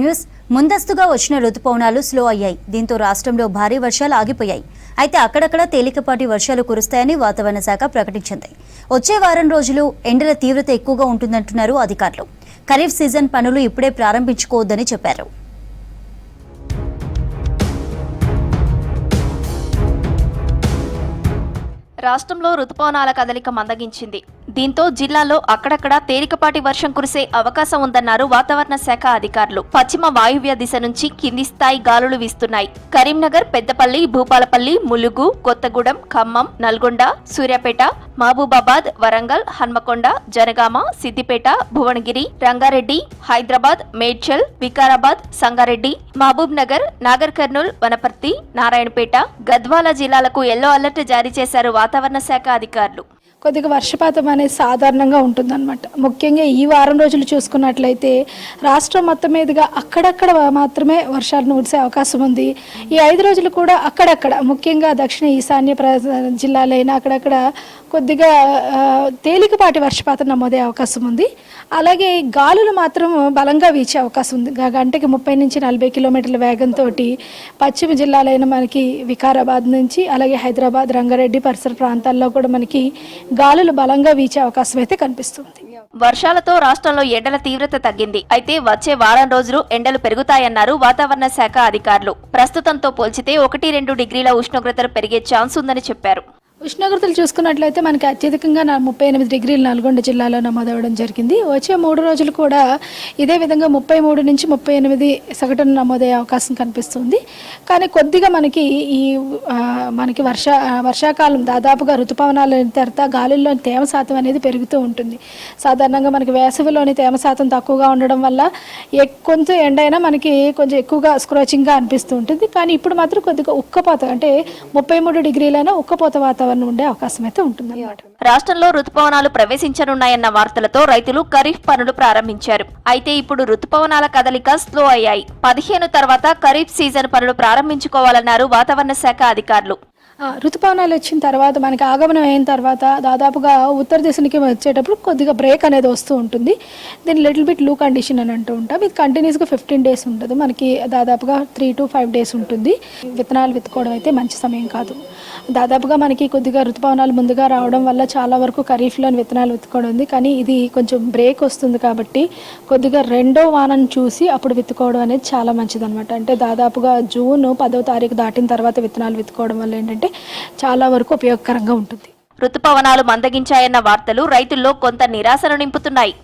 News ముందస్తుగా వచ్చిన రుతుపవనాలు స్లో అయ్యాయి. దీంతో రాష్ట్రంలో భారీ వర్షాలు ఆగిపోయాయి. అయితే అక్కడక్కడ తేలికపాటి వర్షాలు కురుస్తాయని వాతావరణ శాఖ ప్రకటించింది. వచ్చే వారం రోజులు ఎండల తీవ్రత ఎక్కువగా ఉంటుందంటున్నారు అధికారులు. ఖరీఫ్ సీజన్ పనులు ఇప్పుడే ప్రారంభించుకోవద్దని చెప్పారు. రాష్ట్రంలో రుతుపవనాల కదలిక మందగించింది. దీంతో జిల్లాలో అక్కడక్కడ తేలికపాటి వర్షం కురిసే అవకాశం ఉందన్నారు వాతావరణ శాఖ అధికారులు. పశ్చిమ వాయువ్య దిశ నుంచి కింది స్థాయి గాలులు వీస్తున్నాయి. కరీంనగర్, పెద్దపల్లి, భూపాలపల్లి, ములుగు, కొత్తగూడెం, ఖమ్మం, నల్గొండ, సూర్యాపేట, మహబూబాబాద్, వరంగల్, హన్మకొండ, జనగామ, సిద్దిపేట, భువనగిరి, రంగారెడ్డి, హైదరాబాద్, మేడ్చల్, వికారాబాద్, సంగారెడ్డి, మహబూబ్ నగర్, నాగర్ కర్నూల్, వనపర్తి, నారాయణపేట, గద్వాల జిల్లాలకు ఎల్లో అలర్ట్ జారీ చేశారు వాతావరణ శాఖ అధికారులు. కొద్దిగా వర్షపాతం అనేది సాధారణంగా ఉంటుందన్నమాట. ముఖ్యంగా ఈ వారం రోజులు చూసుకున్నట్లయితే రాష్ట్రం మొత్తం మీదుగా అక్కడక్కడ మాత్రమే వర్షాలు కురిసే అవకాశం ఉంది. ఈ 5 రోజులు కూడా అక్కడక్కడ ముఖ్యంగా దక్షిణ ఈశాన్య జిల్లాలైన అక్కడక్కడ కొద్దిగా తేలికపాటి వర్షపాతం నమోదే అవకాశం ఉంది. అలాగే గాలులు మాత్రం బలంగా వీచే అవకాశం ఉంది. గంటకి 30 నుంచి 40 కిలోమీటర్ల వేగంతో పశ్చిమ జిల్లాలైన మనకి వికారాబాద్ నుంచి అలాగే హైదరాబాద్, రంగారెడ్డి పరిసర ప్రాంతాల్లో కూడా మనకి గాలులు బలంగా వీచే అవకాశం అయితే కనిపిస్తుంది. వర్షాలతో రాష్ట్రంలో ఎండల తీవ్రత తగ్గింది. అయితే వచ్చే వారం రోజులు ఎండలు పెరుగుతాయన్నారు వాతావరణ శాఖ అధికారులు. ప్రస్తుతంతో పోల్చితే 1-2 డిగ్రీల ఉష్ణోగ్రతలు పెరిగే ఛాన్స్ ఉందని చెప్పారు. ఉష్ణోగ్రతలు చూసుకున్నట్లయితే మనకి అత్యధికంగా 38 డిగ్రీలు నల్గొండ జిల్లాలో నమోదవడం జరిగింది. వచ్చే 3 రోజులు కూడా ఇదే విధంగా 33 నుంచి 38 సగటున నమోదయ్యే అవకాశం కనిపిస్తుంది. కానీ కొద్దిగా మనకి వర్షాకాలం దాదాపుగా ఋతుపవనాల తర్వాత గాలుల్లోని తేమ శాతం అనేది పెరుగుతూ ఉంటుంది. సాధారణంగా మనకి వేసవిలోని తేమ శాతం తక్కువగా ఉండడం వల్ల కొంచెం ఎండైనా మనకి కొంచెం ఎక్కువగా స్క్రోచింగ్గా అనిపిస్తూ ఉంటుంది. కానీ ఇప్పుడు మాత్రం కొద్దిగా ఉక్కపోత అంటే 33 డిగ్రీలైనా ఉక్కపోత వాతావరణం ఉండే అవకాశం అయితే ఉంటుందన్నమాట. రాష్ట్రంలో రుతుపవనాలు ప్రవేశించనున్నాయన్న వార్తలతో రైతులు ఖరీఫ్ పనులు ప్రారంభించారు. అయితే ఇప్పుడు రుతుపవనాల కదలిక స్లో అయ్యాయి. 15 తర్వాత ఖరీఫ్ సీజన్ పనులు ప్రారంభించుకోవాలన్నారు వాతావరణ శాఖ అధికారులు. ఋతుపవనాలు వచ్చిన తర్వాత మనకి ఆగమనం అయిన తర్వాత దాదాపుగా ఉత్తర దిశకి వచ్చేటప్పుడు కొద్దిగా బ్రేక్ అనేది వస్తూ ఉంటుంది. దీన్ని లిటిల్ బిట్ లూ కండిషన్ అని అంటూ ఉంటాం. ఇది కంటిన్యూస్గా 15 డేస్ ఉంటుంది. మనకి దాదాపుగా 3 to 5 డేస్ ఉంటుంది. విత్తనాలు విత్తుకోవడం అయితే మంచి సమయం కాదు. దాదాపుగా మనకి కొద్దిగా ఋతుపవనాలు ముందుగా రావడం వల్ల చాలా వరకు ఖరీఫ్లోని విత్తనాలు విత్తుకోవడం ఉంది. కానీ ఇది కొంచెం బ్రేక్ వస్తుంది కాబట్టి కొద్దిగా రెండో వానను చూసి అప్పుడు విత్తుకోవడం అనేది చాలా మంచిది అనమాట. అంటే దాదాపుగా జూన్ 10వ తారీఖు దాటిన తర్వాత విత్తనాలు విత్తుకోవడం వల్ల ఏంటంటే చాలా వరకు ఉపయోగకరంగా ఉంటుంది. రుతుపవనాలు మందగించాయన్న వార్తలు రైతుల్లో కొంత నిరాశను నింపుతున్నాయి.